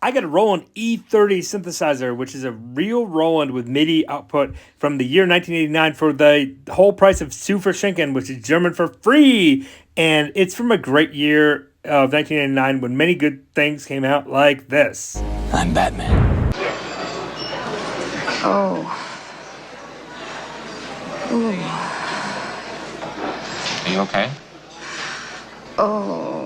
I got a Roland E-30 synthesizer, which is a real Roland with MIDI output from the year 1989 for the whole price of Zu verschenken, which is German for free. And it's from a great year of 1989 when many good things came out like this. I'm Batman. Oh. Ooh. Are you okay? Oh.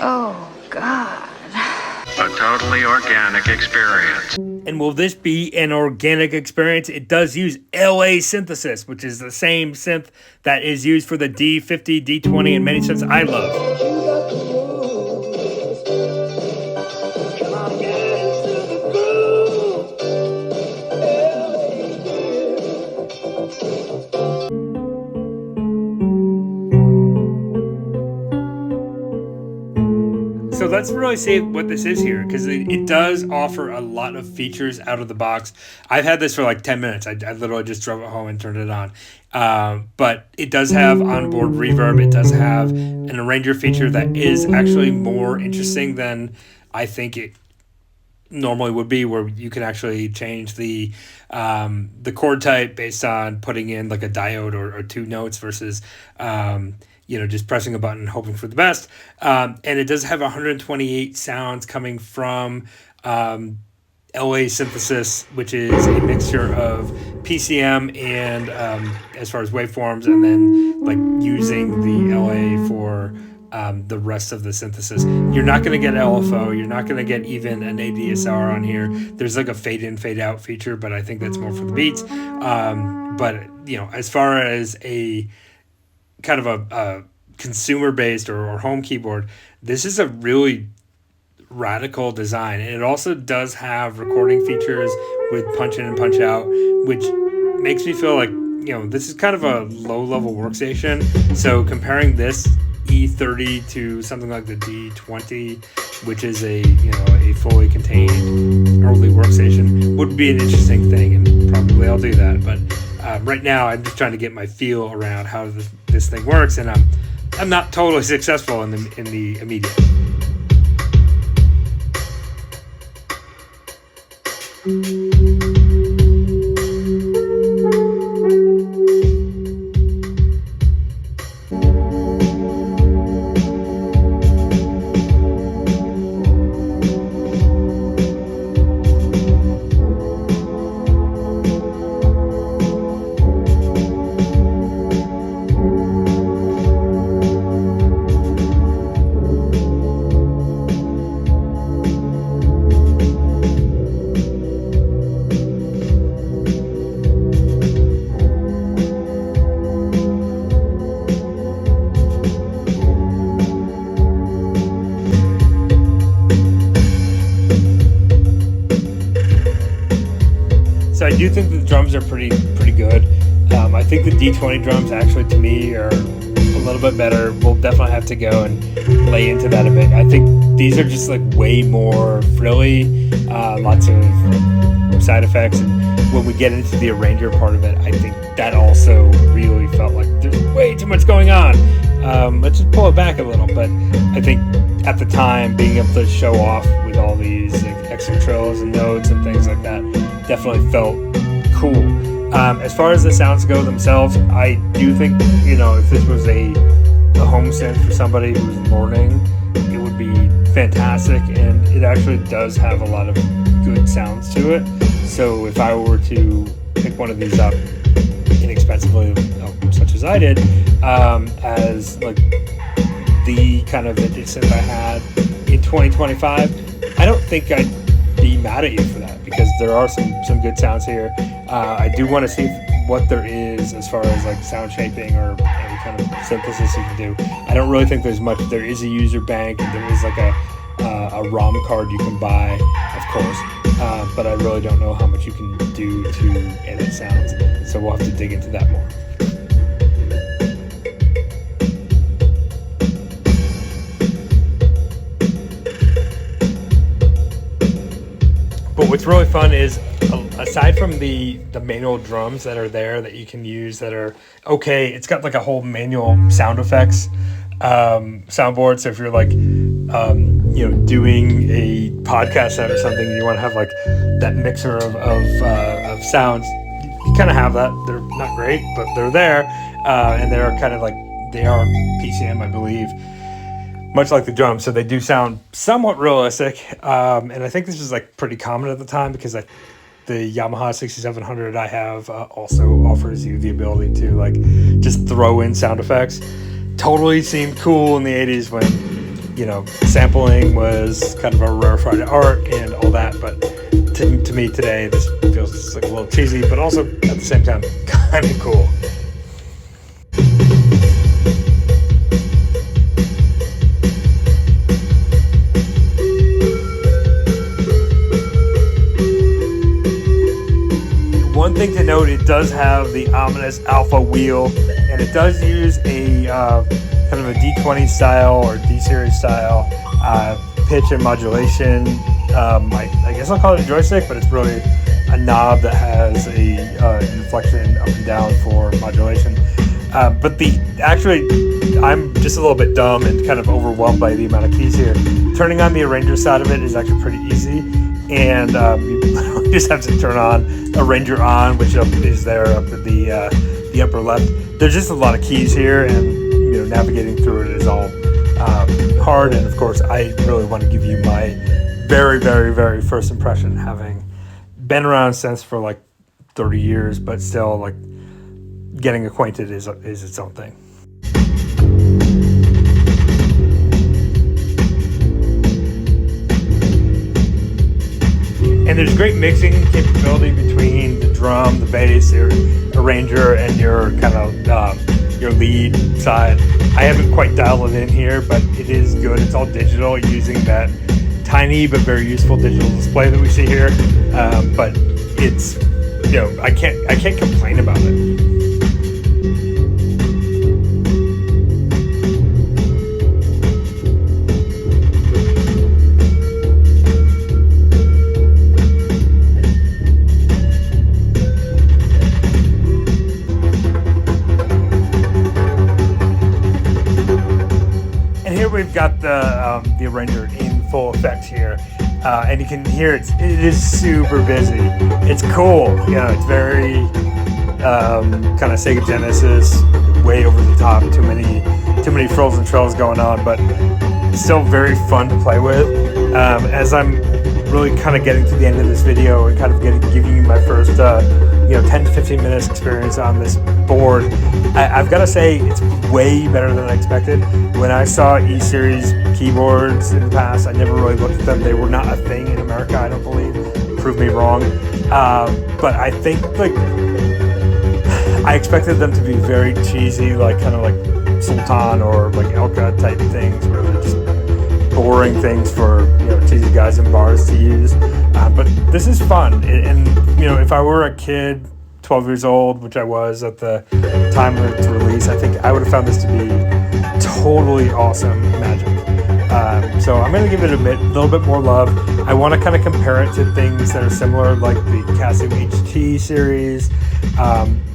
Oh, God. A totally organic experience. And will this be an organic experience? It does use LA synthesis, which is the same synth that is used for the D-50, D-20, and many synths I love. So let's really see what this is here, because it does offer a lot of features out of the box. I've had this for like 10 minutes. I literally just drove it home and turned it on. But it does have onboard reverb. It does have an arranger feature that is actually more interesting than I think it normally would be, where you can actually change the chord type based on putting in like a diode or two notes versus just pressing a button and hoping for the best. And it does have 128 sounds coming from LA synthesis, which is a mixture of PCM and as far as waveforms, and then like using the LA for the rest of the synthesis. You're not going to get LFO. You're not going to get even an ADSR on here. There's like a fade in, fade out feature, but I think that's more for the beats. But as far as a kind of a consumer-based or home keyboard, this is a really radical design. And it also does have recording features with punch in and punch out, which makes me feel like, this is kind of a low-level workstation. So comparing this E-30 to something like the D-20, which is a fully contained early workstation, would be an interesting thing, and probably I'll do that. But right now, I'm just trying to get my feel around how this thing works, and I'm not totally successful in the immediate. So I do think the drums are pretty good. I think the D20 drums actually, to me, are a little bit better. We'll definitely have to go and lay into that a bit. I think these are just like way more frilly, lots of side effects, and when we get into the arranger part of it, I think that also really felt like there's way too much going on. Let's just pull it back a little. But I think at the time, being able to show off with all these like, extra trills and notes and things like that definitely felt cool. As far as the sounds go themselves, I do think, if this was a home synth for somebody who's learning, it would be fantastic, and it actually does have a lot of good sounds to it. So if I were to pick one of these up inexpensively, such as I did, as like the kind of vintage synth I had in 2025, I don't think I'd be mad at you for that, because there are some good sounds here. I do want to see what there is as far as like sound shaping or any kind of synthesis you can do. I don't really think there's much. There is a user bank, and there is like a ROM card you can buy, of course, but I really don't know how much you can do to edit sounds, so we'll have to dig into that more. But what's really fun is, aside from the manual drums that are there that you can use that are okay, it's got like a whole manual sound effects soundboard. So if you're like doing a podcast set or something, you want to have like that mixer of sounds. You kind of have that. They're not great, but they're there, and they're kind of like, they are PCM, I believe, much like the drums, so they do sound somewhat realistic. And I think this was like pretty common at the time, because the Yamaha 6700 I have also offers you the ability to like just throw in sound effects. Totally seemed cool in the 80s when sampling was kind of a rarefied art and all that, but to me today this feels just like a little cheesy, but also at the same time kind of cool. One thing to note, it does have the ominous alpha wheel, and it does use a kind of a D20 style or D-series style pitch and modulation. I guess I'll call it a joystick, but it's really a knob that has a inflection up and down for modulation. But I'm just a little bit dumb and kind of overwhelmed by the amount of keys here. Turning on the arranger side of it is actually pretty easy, and you just have to turn on arranger on, which is there up at the upper left. There's just a lot of keys here, and navigating through it is all hard. And of course, I really want to give you my very, very, very first impression, having been around synths for like 30 years, but still like getting acquainted is its own thing. And there's great mixing capability between the drum, the bass, your arranger, and your kind of your lead side. I haven't quite dialed it in here, but it is good. It's all digital, using that tiny but very useful digital display that we see here. But it's I can't complain about it. We've got the arranger in full effect here, and you can hear it is super busy. It's cool, it's very kind of Sega Genesis, way over the top, too many frills and trills going on, but still very fun to play with. As I'm really kind of getting to the end of this video and kind of giving you my first 10 to 15 minutes experience on this board, I've got to say it's way better than I expected. When I saw E-Series keyboards in the past, I never really looked at them. They were not a thing in America, I don't believe. Prove me wrong. But I think I expected them to be very cheesy, like kind of like Sultan or like Elka type things, where they're just boring things for cheesy guys in bars to use. But this is fun, and if I were a kid, 12 years old, which I was at the time of its release, I think I would have found this to be totally awesome magic. So I'm going to give it a little bit more love. I want to kind of compare it to things that are similar, like the Casio HT series,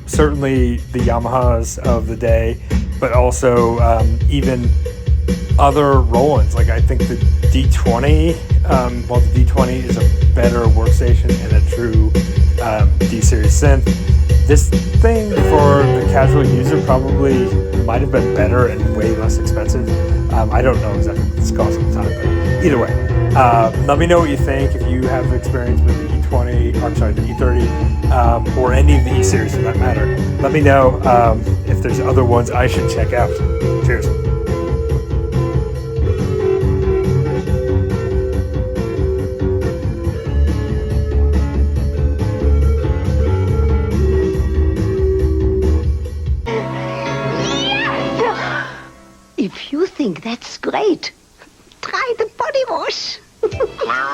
certainly the Yamahas of the day, but also even other Rolands. Like I think the D20, while the D20 is a better workstation and a true D-series synth, this thing for the casual user probably might have been better and way less expensive. I don't know exactly what this cost at the time, but either way, let me know what you think. If you have experience with the the E-30, or any of the E-series for that matter, let me know if there's other ones I should check out. Cheers. If you think that's great, try the body wash. Clara